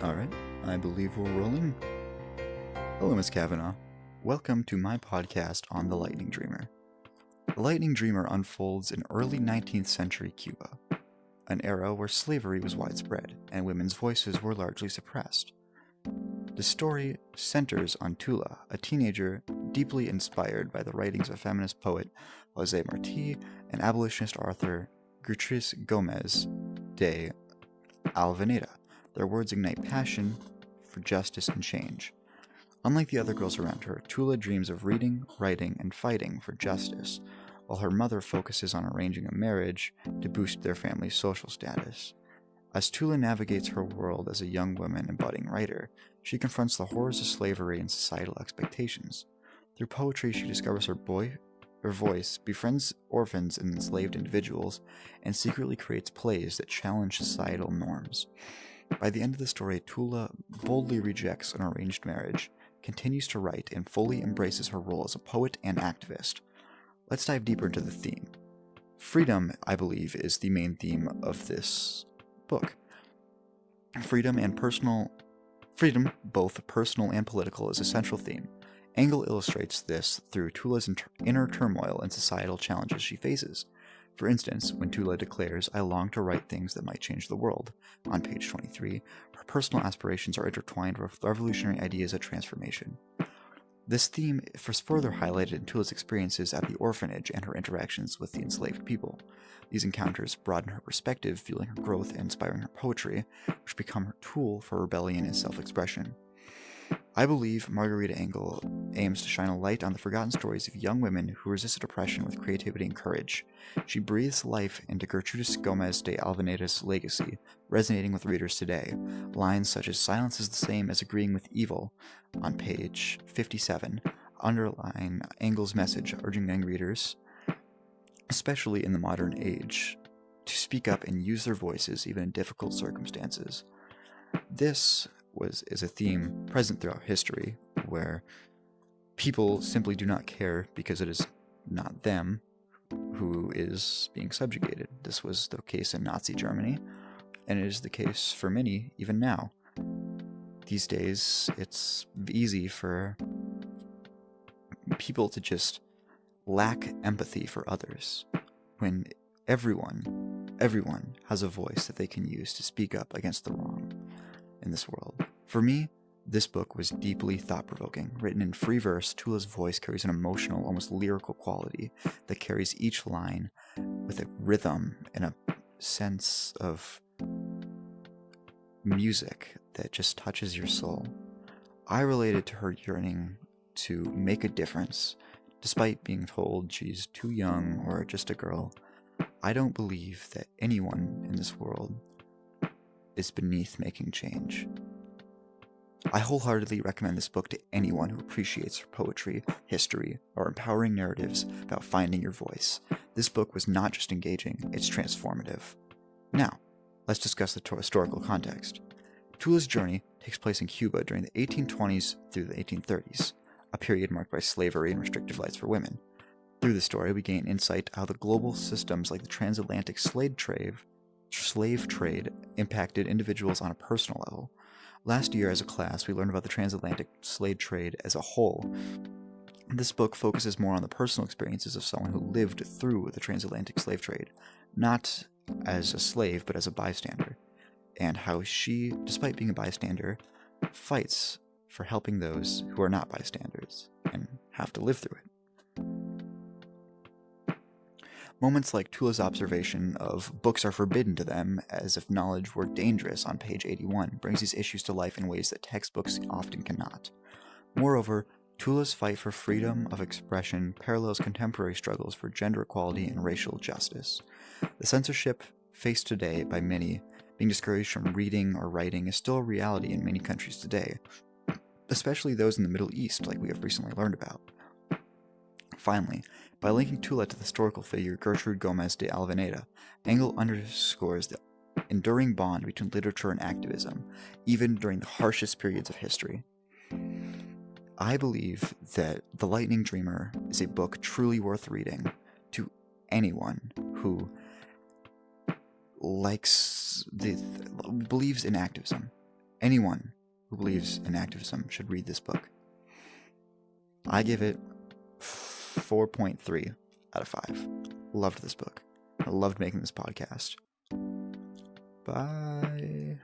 Alright, I believe we're rolling. Hello, Ms.Cavanaugh. Welcome to my podcast on the Lightning Dreamer. The Lightning Dreamer unfolds in early 19th century Cuba, an era where slavery was widespread and women's voices were largely suppressed. The story centers on Tula, a teenager deeply inspired by the writings of feminist poet Jose Marti and abolitionist author Gertrudis Gomez de Alvaneda. Their words ignite passion for justice and change. Unlike the other girls around her, Tula dreams of reading, writing, and fighting for justice, while her mother focuses on arranging a marriage to boost their family's social status. As Tula navigates her world as a young woman and budding writer, she confronts the horrors of slavery and societal expectations. Through poetry, she discovers her voice, befriends orphans and enslaved individuals, and secretly creates plays that challenge societal norms. By the end of the story, Tula boldly rejects an arranged marriage, continues to write, and fully embraces her role as a poet and activist. Let's dive deeper into the theme. Freedom, I believe, is the main theme of this book. Freedom, both personal and political, is a central theme. Engel illustrates this through Tula's inner turmoil and societal challenges she faces. For instance, when Tula declares, "I long to write things that might change the world," on page 23, her personal aspirations are intertwined with revolutionary ideas of transformation. This theme is further highlighted in Tula's experiences at the orphanage and her interactions with the enslaved people. These encounters broaden her perspective, fueling her growth and inspiring her poetry, which become her tool for rebellion and self-expression. I believe Margarita Engel aims to shine a light on the forgotten stories of young women who resisted oppression with creativity and courage. She breathes life into Gertrudis Gomez de Alvaneda's legacy, resonating with readers today. Lines such as "silence is the same as agreeing with evil," on page 57, underline Engel's message, urging young readers, especially in the modern age, to speak up and use their voices even in difficult circumstances. This is a theme present throughout history, where people simply do not care because it is not them who is being subjugated. This was the case in Nazi Germany, and it is the case for many even now. These days, it's easy for people to just lack empathy for others, when everyone has a voice that they can use to speak up against the wrong in this world. For me, this book was deeply thought-provoking. Written in free verse, Tula's voice carries an emotional, almost lyrical quality that carries each line with a rhythm and a sense of music that just touches your soul. I related to her yearning to make a difference, despite being told she's too young or just a girl. I don't believe that anyone in this world is beneath making change. I wholeheartedly recommend this book to anyone who appreciates her poetry, history, or empowering narratives about finding your voice. This book was not just engaging, it's transformative. Now, let's discuss the historical context. Tula's journey takes place in Cuba during the 1820s through the 1830s, a period marked by slavery and restrictive rights for women. Through the story, we gain insight how the global systems like the transatlantic slave trade impacted individuals on a personal level. Last year, as a class, we learned about the transatlantic slave trade as a whole. This book focuses more on the personal experiences of someone who lived through the transatlantic slave trade, not as a slave, but as a bystander, and how she, despite being a bystander, fights for helping those who are not bystanders and have to live through it. Moments like Tula's observation of "books are forbidden to them as if knowledge were dangerous" on page 81 brings these issues to life in ways that textbooks often cannot. Moreover, Tula's fight for freedom of expression parallels contemporary struggles for gender equality and racial justice. The censorship faced today by many, being discouraged from reading or writing, is still a reality in many countries today, especially those in the Middle East, like we have recently learned about. Finally, by linking Tula to the historical figure Gertrude Gomez de Alvaneda, Engel underscores the enduring bond between literature and activism, even during the harshest periods of history. I believe that The Lightning Dreamer is a book truly worth reading to anyone who believes in activism, anyone who believes in activism should read this book. I give it 4.3 out of 5. Loved this book. I loved making this podcast. Bye.